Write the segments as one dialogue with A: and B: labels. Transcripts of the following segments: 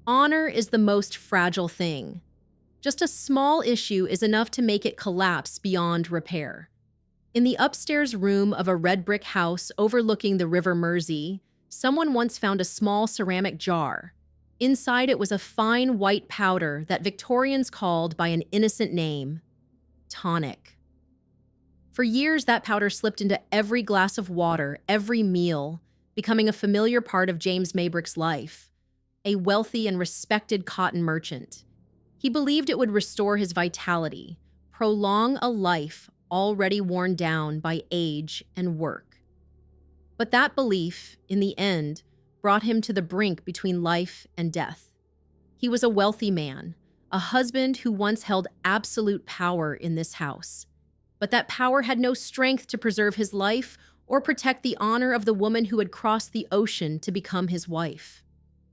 A: Honor is the most fragile thing. Just a small issue is enough to make it collapse beyond repair. In the upstairs room of a red brick house overlooking the River Mersey, someone once found a small ceramic jar. Inside it was a fine white powder that Victorians called by an innocent name, tonic. For years, that powder slipped into every glass of water, every meal, becoming a familiar part of James Maybrick's life, a wealthy and respected cotton merchant. He believed it would restore his vitality, prolong a life already worn down by age and work. But that belief, in the end, brought him to the brink between life and death. He was a wealthy man, a husband who once held absolute power in this house. But that power had no strength to preserve his life or protect the honor of the woman who had crossed the ocean to become his wife.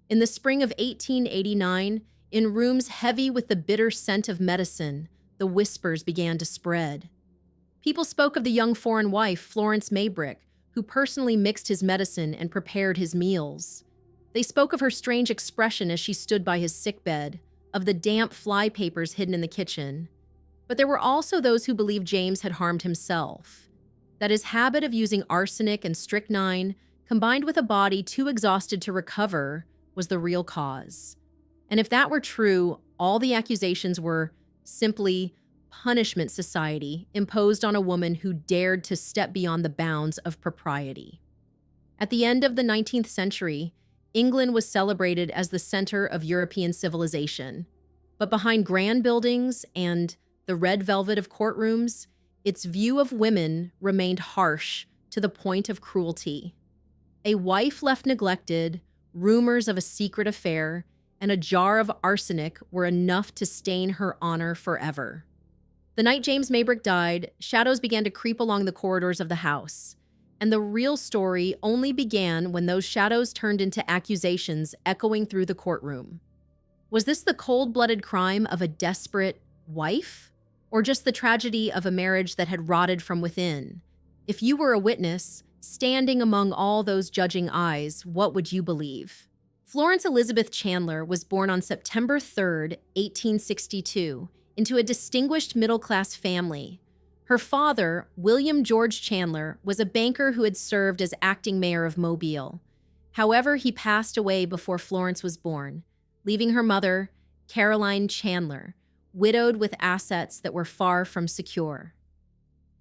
A: In the spring of 1889, in rooms heavy with the bitter scent of medicine, the whispers began to spread. People spoke of the young foreign wife, Florence Maybrick, who personally mixed his medicine and prepared his meals. They spoke of her strange expression as she stood by his sickbed, of the damp fly papers hidden in the kitchen. But there were also those who believed James had harmed himself, that his habit of using arsenic and strychnine, combined with a body too exhausted to recover, was the real cause. And if that were true, all the accusations were simply punishment society imposed on a woman who dared to step beyond the bounds of propriety. At the end of the 19th century, England was celebrated as the center of European civilization. But behind grand buildings and the red velvet of courtrooms, its view of women remained harsh to the point of cruelty. A wife left neglected, rumors of a secret affair, and a jar of arsenic were enough to stain her honor forever. The night James Maybrick died, shadows began to creep along the corridors of the house, and the real story only began when those shadows turned into accusations echoing through the courtroom. Was this the cold-blooded crime of a desperate wife, or just the tragedy of a marriage that had rotted from within? If you were a witness, standing among all those judging eyes, what would you believe? Florence Elizabeth Chandler was born on September 3rd, 1862, into a distinguished middle-class family. Her father, William George Chandler, was a banker who had served as acting mayor of Mobile. However, he passed away before Florence was born, leaving her mother, Caroline Chandler, widowed with assets that were far from secure.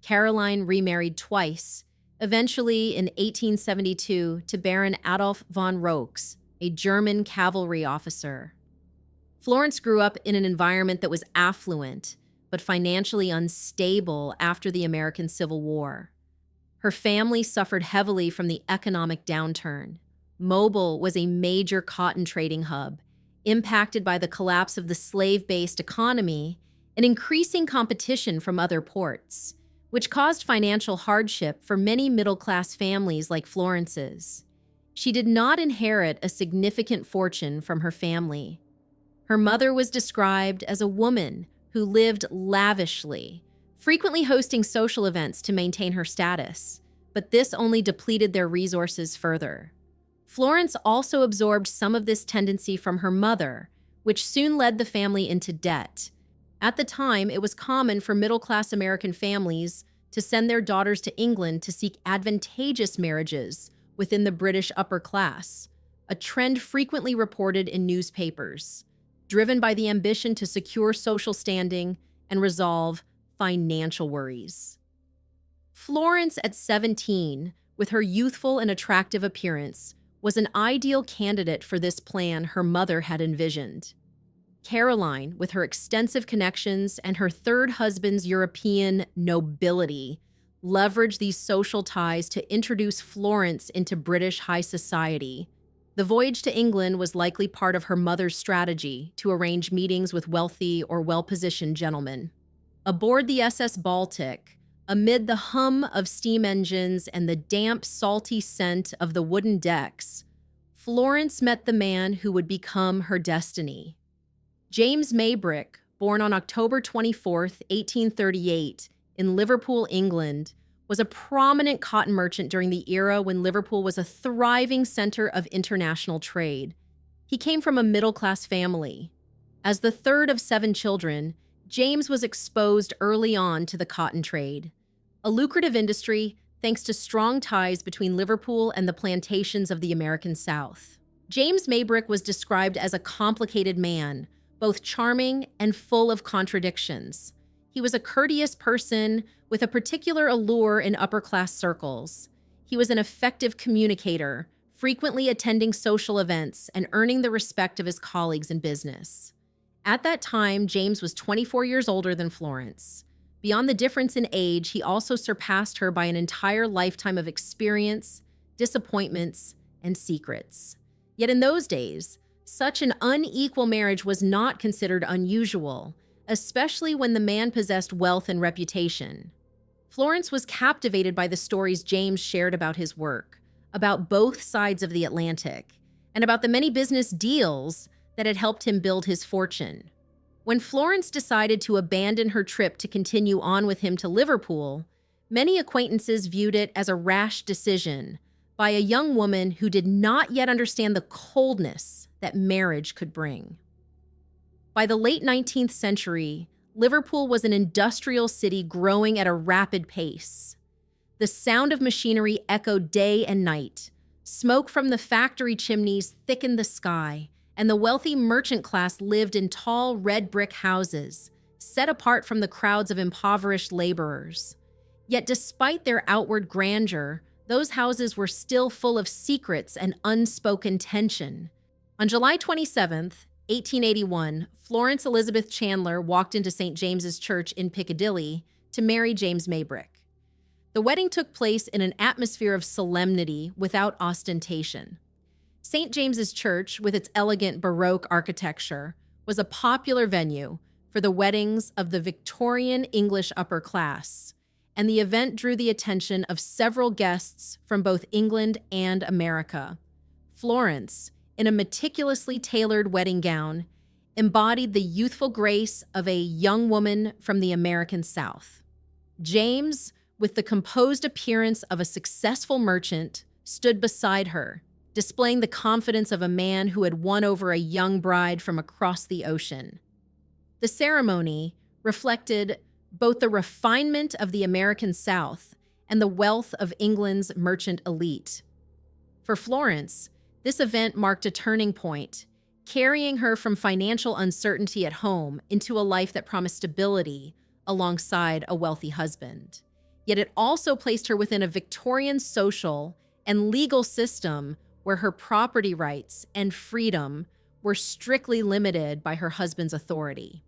A: Caroline remarried twice, eventually in 1872 to Baron Adolf von Rox, a German cavalry officer. Florence grew up in an environment that was affluent, but financially unstable after the American Civil War. Her family suffered heavily from the economic downturn. Mobile was a major cotton trading hub, impacted by the collapse of the slave-based economy and increasing competition from other ports, which caused financial hardship for many middle-class families like Florence's. She did not inherit a significant fortune from her family. Her mother was described as a woman who lived lavishly, frequently hosting social events to maintain her status, but this only depleted their resources further. Florence also absorbed some of this tendency from her mother, which soon led the family into debt. At the time, it was common for middle-class American families to send their daughters to England to seek advantageous marriages within the British upper class, a trend frequently reported in newspapers, driven by the ambition to secure social standing and resolve financial worries. Florence, at 17, with her youthful and attractive appearance, was an ideal candidate for this plan her mother had envisioned. Caroline, with her extensive connections and her third husband's European nobility, leveraged these social ties to introduce Florence into British high society. The voyage to England was likely part of her mother's strategy to arrange meetings with wealthy or well-positioned gentlemen. Aboard the SS Baltic, amid the hum of steam engines and the damp, salty scent of the wooden decks, Florence met the man who would become her destiny. James Maybrick, born on October 24, 1838, in Liverpool, England, was a prominent cotton merchant during the era when Liverpool was a thriving center of international trade. He came from a middle-class family. As the third of 7 children, James was exposed early on to the cotton trade, a lucrative industry thanks to strong ties between Liverpool and the plantations of the American South. James Maybrick was described as a complicated man, both charming and full of contradictions. He was a courteous person with a particular allure in upper-class circles. He was an effective communicator, frequently attending social events and earning the respect of his colleagues in business. At that time, James was 24 years older than Florence. Beyond the difference in age, he also surpassed her by an entire lifetime of experience, disappointments, and secrets. Yet in those days, such an unequal marriage was not considered unusual, especially when the man possessed wealth and reputation. Florence was captivated by the stories James shared about his work, about both sides of the Atlantic, and about the many business deals that had helped him build his fortune. When Florence decided to abandon her trip to continue on with him to Liverpool, many acquaintances viewed it as a rash decision by a young woman who did not yet understand the coldness that marriage could bring. By the late 19th century, Liverpool was an industrial city growing at a rapid pace. The sound of machinery echoed day and night. Smoke from the factory chimneys thickened the sky, and the wealthy merchant class lived in tall red brick houses, set apart from the crowds of impoverished laborers. Yet despite their outward grandeur, those houses were still full of secrets and unspoken tension. On July 27th, 1881, Florence Elizabeth Chandler walked into St. James's Church in Piccadilly to marry James Maybrick. The wedding took place in an atmosphere of solemnity without ostentation. St. James's Church, with its elegant Baroque architecture, was a popular venue for the weddings of the Victorian English upper class, and the event drew the attention of several guests from both England and America. Florence, in a meticulously tailored wedding gown, embodied the youthful grace of a young woman from the American South. James, with the composed appearance of a successful merchant, stood beside her, displaying the confidence of a man who had won over a young bride from across the ocean. The ceremony reflected both the refinement of the American South and the wealth of England's merchant elite. For Florence, this event marked a turning point, carrying her from financial uncertainty at home into a life that promised stability alongside a wealthy husband. Yet it also placed her within a Victorian social and legal system where her property rights and freedom were strictly limited by her husband's authority.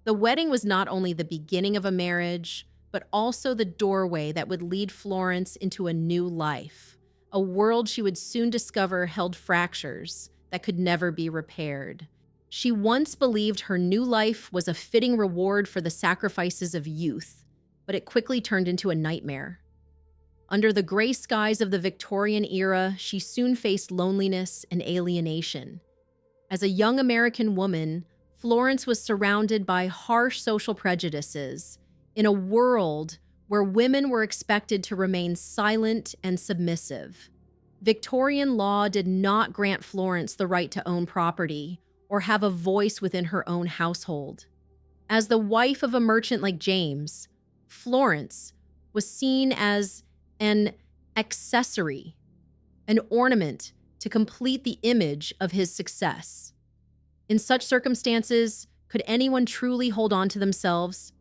A: The wedding was not only the beginning of a marriage, but also the doorway that would lead Florence into a new life, a world she would soon discover held fractures that could never be repaired. She once believed her new life was a fitting reward for the sacrifices of youth, but it quickly turned into a nightmare. Under the gray skies of the Victorian era, she soon faced loneliness and alienation. As a young American woman, Florence was surrounded by harsh social prejudices in a world where women were expected to remain silent and submissive. Victorian law did not grant Florence the right to own property or have a voice within her own household. As the wife of a merchant like James, Florence was seen as an accessory, an ornament to complete the image of his success. In such circumstances, could anyone truly hold on to themselves?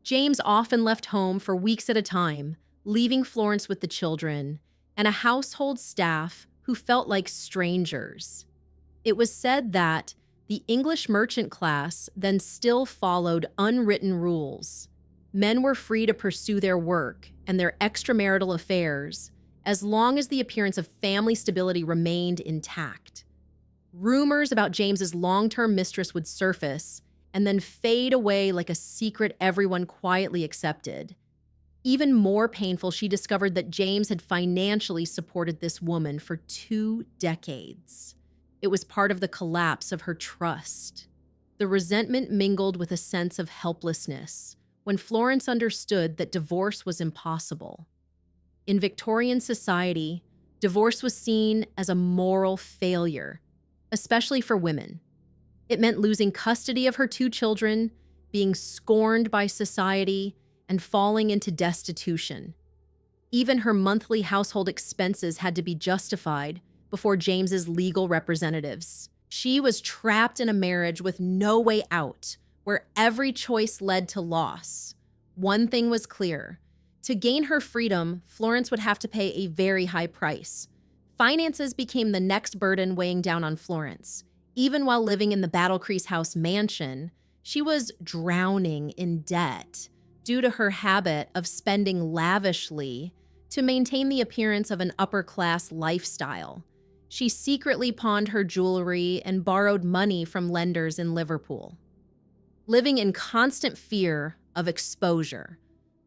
A: James often left home for weeks at a time, leaving Florence with the children and a household staff who felt like strangers. It was said that the English merchant class then still followed unwritten rules. Men were free to pursue their work and their extramarital affairs as long as the appearance of family stability remained intact. Rumors about James's long-term mistress would surface and then fade away like a secret everyone quietly accepted. Even more painful, she discovered that James had financially supported this woman for 2 decades. It was part of the collapse of her trust. The resentment mingled with a sense of helplessness when Florence understood that divorce was impossible. In Victorian society, divorce was seen as a moral failure, especially for women. It meant losing custody of her two children, being scorned by society, and falling into destitution. Even her monthly household expenses had to be justified before James's legal representatives. She was trapped in a marriage with no way out, where every choice led to loss. One thing was clear. To gain her freedom, Florence would have to pay a very high price. Finances became the next burden weighing down on Florence. Even while living in the Battlecrease House mansion, she was drowning in debt due to her habit of spending lavishly to maintain the appearance of an upper-class lifestyle. She secretly pawned her jewelry and borrowed money from lenders in Liverpool. Living in constant fear of exposure,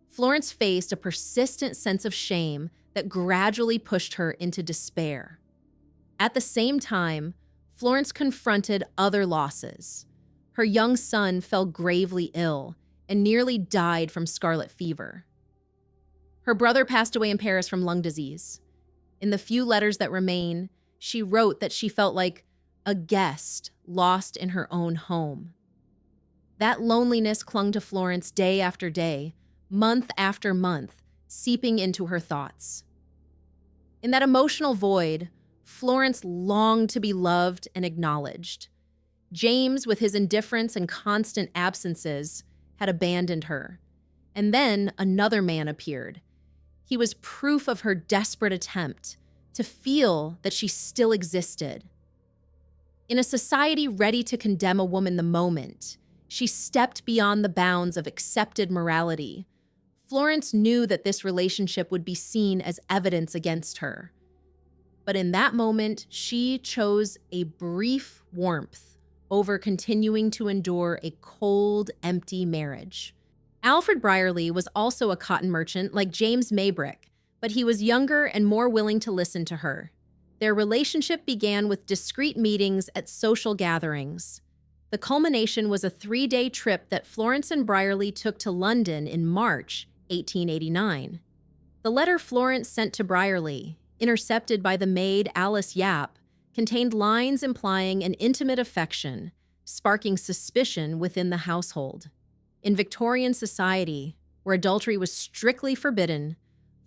A: Florence faced a persistent sense of shame that gradually pushed her into despair. At the same time, Florence confronted other losses. Her young son fell gravely ill and nearly died from scarlet fever. Her brother passed away in Paris from lung disease. In the few letters that remain, she wrote that she felt like a guest lost in her own home. That loneliness clung to Florence day after day, month after month, seeping into her thoughts. In that emotional void, Florence longed to be loved and acknowledged. James, with his indifference and constant absences, had abandoned her. And then another man appeared. He was proof of her desperate attempt to feel that she still existed. In a society ready to condemn a woman the moment she stepped beyond the bounds of accepted morality, Florence knew that this relationship would be seen as evidence against her. But in that moment, she chose a brief warmth over continuing to endure a cold, empty marriage. Alfred Brierly was also a cotton merchant like James Maybrick, but he was younger and more willing to listen to her. Their relationship began with discreet meetings at social gatherings. The culmination was a 3-day trip that Florence and Brierly took to London in March 1889. The letter Florence sent to Brierly, intercepted by the maid Alice Yap, contained lines implying an intimate affection, sparking suspicion within the household. In Victorian society, where adultery was strictly forbidden,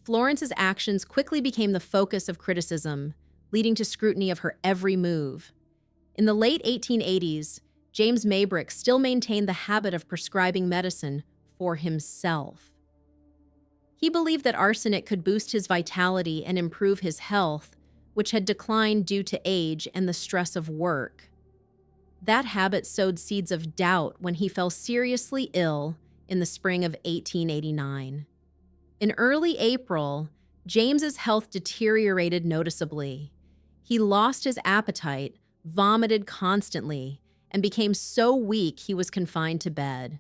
A: Florence's actions quickly became the focus of criticism, leading to scrutiny of her every move. In the late 1880s, James Maybrick still maintained the habit of prescribing medicine for himself. He believed that arsenic could boost his vitality and improve his health, which had declined due to age and the stress of work. That habit sowed seeds of doubt when he fell seriously ill in the spring of 1889. In early April, James's health deteriorated noticeably. He lost his appetite, vomited constantly, and became so weak he was confined to bed.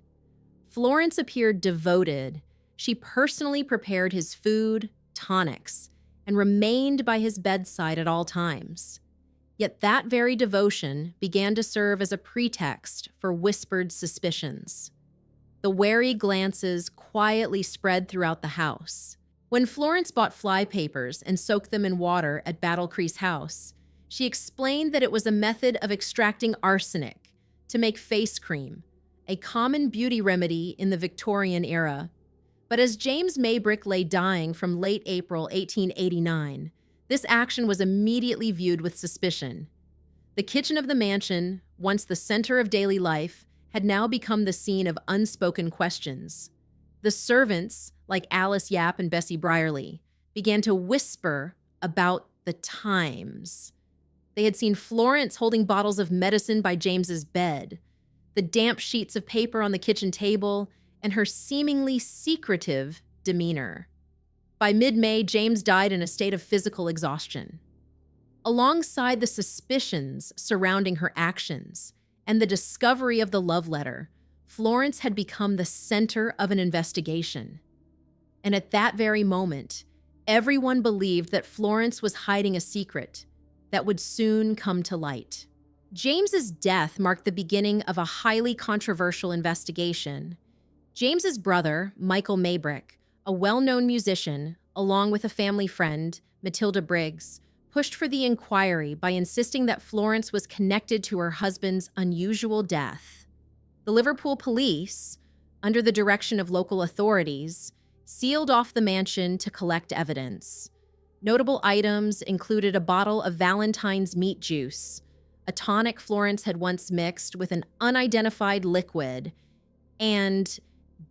A: Florence appeared devoted. She personally prepared his food, tonics, and remained by his bedside at all times. Yet that very devotion began to serve as a pretext for whispered suspicions. The wary glances quietly spread throughout the house. When Florence bought flypapers and soaked them in water at Battlecrease House, she explained that it was a method of extracting arsenic to make face cream, a common beauty remedy in the Victorian era. But as James Maybrick lay dying from late April 1889, this action was immediately viewed with suspicion. The kitchen of the mansion, once the center of daily life, had now become the scene of unspoken questions. The servants, like Alice Yap and Bessie Brierly, began to whisper about the times. They had seen Florence holding bottles of medicine by James's bed, the damp sheets of paper on the kitchen table, and her seemingly secretive demeanor. By mid-May, James died in a state of physical exhaustion. Alongside the suspicions surrounding her actions and the discovery of the love letter, Florence had become the center of an investigation. And at that very moment, everyone believed that Florence was hiding a secret that would soon come to light. James's death marked the beginning of a highly controversial investigation. James's brother, Michael Maybrick, a well-known musician, along with a family friend, Matilda Briggs, pushed for the inquiry by insisting that Florence was connected to her husband's unusual death. The Liverpool police, under the direction of local authorities, sealed off the mansion to collect evidence. Notable items included a bottle of Valentine's meat juice, a tonic Florence had once mixed with an unidentified liquid, and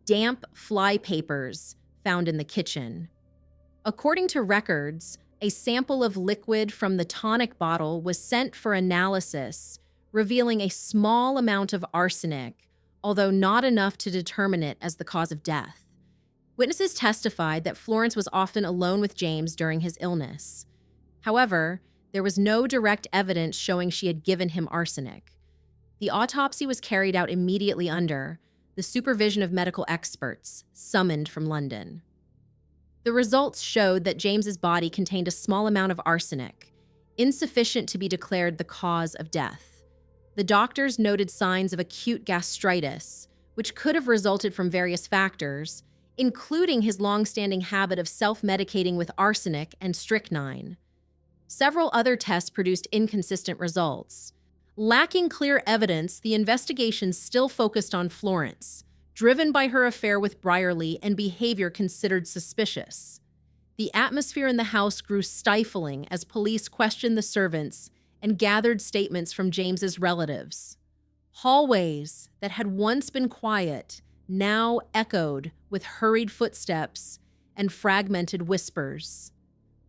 A: damp fly papers found in the kitchen. According to records, a sample of liquid from the tonic bottle was sent for analysis, revealing a small amount of arsenic, although not enough to determine it as the cause of death. Witnesses testified that Florence was often alone with James during his illness. However, there was no direct evidence showing she had given him arsenic. The autopsy was carried out immediately under the supervision of medical experts summoned from London. The results showed that James's body contained a small amount of arsenic, insufficient to be declared the cause of death. The doctors noted signs of acute gastritis, which could have resulted from various factors, including his long-standing habit of self-medicating with arsenic and strychnine. Several other tests produced inconsistent results. Lacking clear evidence, the investigation still focused on Florence, driven by her affair with Brierly and behavior considered suspicious. The atmosphere in the house grew stifling as police questioned the servants and gathered statements from James's relatives. Hallways that had once been quiet now echoed with hurried footsteps and fragmented whispers.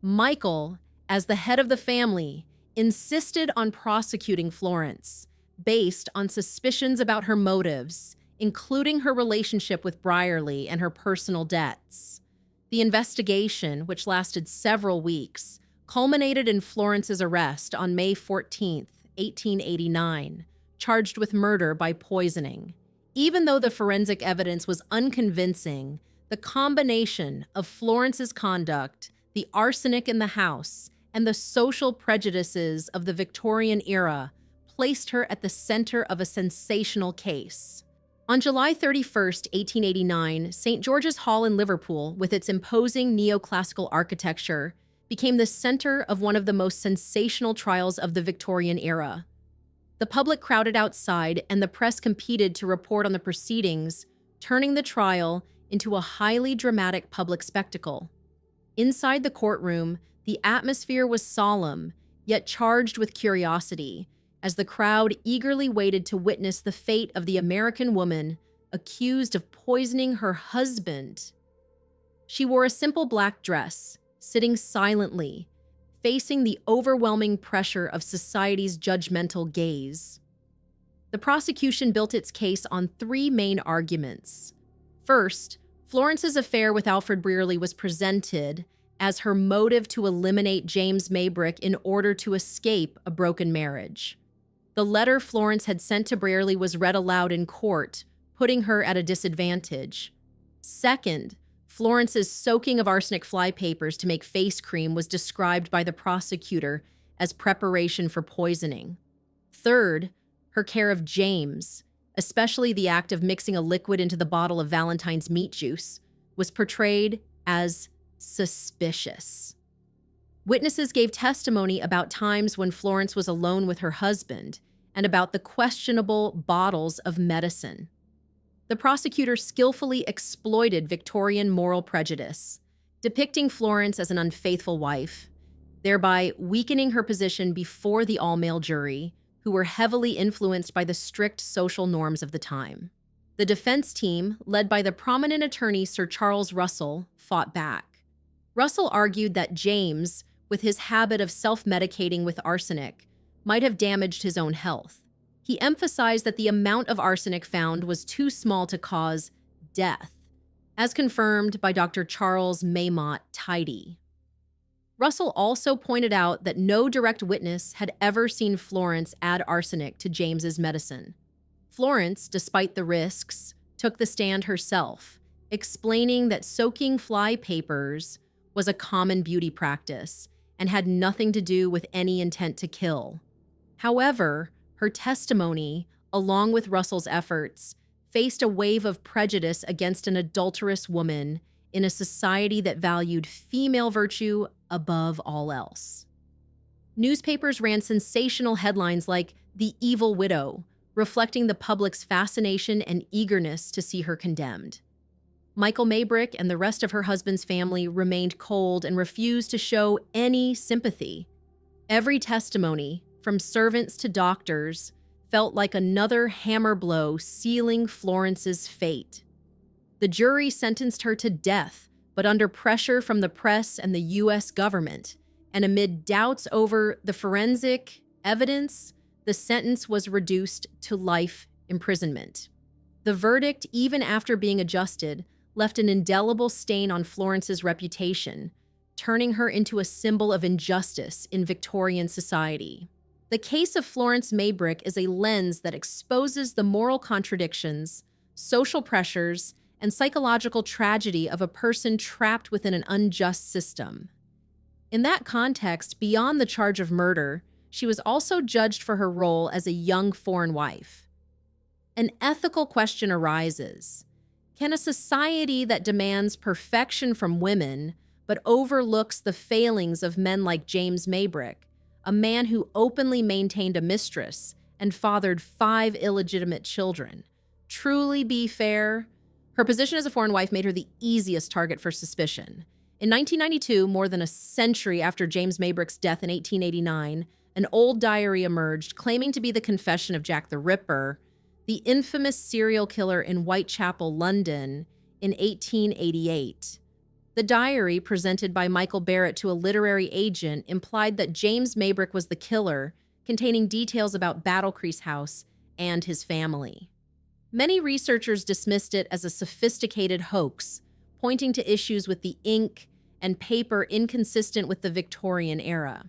A: Michael, as the head of the family, insisted on prosecuting Florence, based on suspicions about her motives, including her relationship with Brierly and her personal debts. The investigation, which lasted several weeks, culminated in Florence's arrest on May 14, 1889, charged with murder by poisoning. Even though the forensic evidence was unconvincing, the combination of Florence's conduct, the arsenic in the house, and the social prejudices of the Victorian era placed her at the center of a sensational case. On July 31, 1889, St. George's Hall in Liverpool, with its imposing neoclassical architecture, became the center of one of the most sensational trials of the Victorian era. The public crowded outside, and the press competed to report on the proceedings, turning the trial into a highly dramatic public spectacle. Inside the courtroom, the atmosphere was solemn, yet charged with curiosity, as the crowd eagerly waited to witness the fate of the American woman accused of poisoning her husband. She wore a simple black dress, sitting silently, facing the overwhelming pressure of society's judgmental gaze. The prosecution built its case on three main arguments. First, Florence's affair with Alfred Brierly was presented as her motive to eliminate James Maybrick in order to escape a broken marriage. The letter Florence had sent to Brierly was read aloud in court, putting her at a disadvantage. Second, Florence's soaking of arsenic flypapers to make face cream was described by the prosecutor as preparation for poisoning. Third, her care of James, especially the act of mixing a liquid into the bottle of Valentine's meat juice, was portrayed as suspicious. Witnesses gave testimony about times when Florence was alone with her husband and about the questionable bottles of medicine. The prosecutor skillfully exploited Victorian moral prejudice, depicting Florence as an unfaithful wife, thereby weakening her position before the all-male jury, who were heavily influenced by the strict social norms of the time. The defense team, led by the prominent attorney Sir Charles Russell, fought back. Russell argued that James, with his habit of self-medicating with arsenic, might have damaged his own health. He emphasized that the amount of arsenic found was too small to cause death, as confirmed by Dr. Charles Maymont Tidy. Russell also pointed out that no direct witness had ever seen Florence add arsenic to James's medicine. Florence, despite the risks, took the stand herself, explaining that soaking fly papers was a common beauty practice and had nothing to do with any intent to kill. However, her testimony, along with Russell's efforts, faced a wave of prejudice against an adulterous woman in a society that valued female virtue above all else. Newspapers ran sensational headlines like "The Evil Widow," reflecting the public's fascination and eagerness to see her condemned. Michael Maybrick and the rest of her husband's family remained cold and refused to show any sympathy. Every testimony, from servants to doctors, felt like another hammer blow sealing Florence's fate. The jury sentenced her to death, but under pressure from the press and the U.S. government, and amid doubts over the forensic evidence, the sentence was reduced to life imprisonment. The verdict, even after being adjusted, left an indelible stain on Florence's reputation, turning her into a symbol of injustice in Victorian society. The case of Florence Maybrick is a lens that exposes the moral contradictions, social pressures, and psychological tragedy of a person trapped within an unjust system. In that context, beyond the charge of murder, she was also judged for her role as a young foreign wife. An ethical question arises. Can a society that demands perfection from women but overlooks the failings of men like James Maybrick, a man who openly maintained a mistress and fathered 5 illegitimate children, truly be fair? Her position as a foreign wife made her the easiest target for suspicion. In 1992, more than a century after James Maybrick's death in 1889, an old diary emerged claiming to be the confession of Jack the Ripper, the infamous serial killer in Whitechapel, London, in 1888. The diary, presented by Michael Barrett to a literary agent, implied that James Maybrick was the killer, containing details about Battlecrease House and his family. Many researchers dismissed it as a sophisticated hoax, pointing to issues with the ink and paper inconsistent with the Victorian era.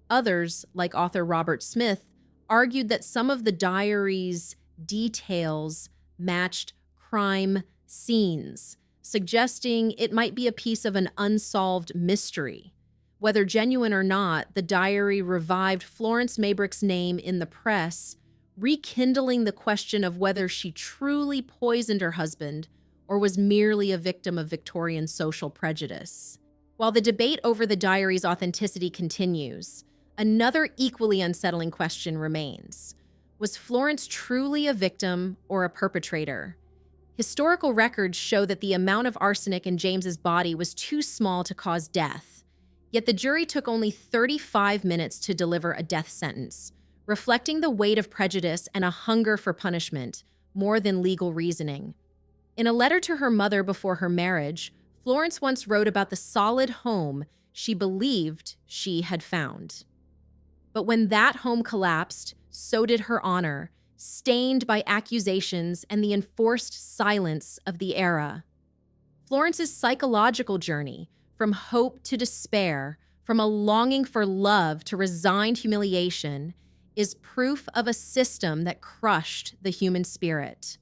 A: Others, like author Robert Smith, argued that some of the diary's details matched crime scenes, suggesting it might be a piece of an unsolved mystery. Whether genuine or not, the diary revived Florence Maybrick's name in the press, rekindling the question of whether she truly poisoned her husband or was merely a victim of Victorian social prejudice. While the debate over the diary's authenticity continues, another equally unsettling question remains. Was Florence truly a victim or a perpetrator? Historical records show that the amount of arsenic in James's body was too small to cause death, yet the jury took only 35 minutes to deliver a death sentence, reflecting the weight of prejudice and a hunger for punishment more than legal reasoning. In a letter to her mother before her marriage, Florence once wrote about the solid home she believed she had found. But when that home collapsed, so did her honor, stained by accusations and the enforced silence of the era. Florence's psychological journey, from hope to despair, from a longing for love to resigned humiliation, is proof of a system that crushed the human spirit.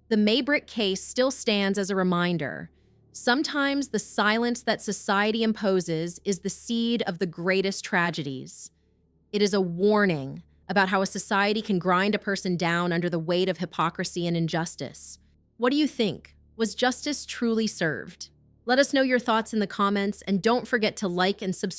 A: The Maybrick case still stands as a reminder. Sometimes the silence that society imposes is the seed of the greatest tragedies. It is a warning about how a society can grind a person down under the weight of hypocrisy and injustice. What do you think? Was justice truly served? Let us know your thoughts in the comments, and don't forget to like and subscribe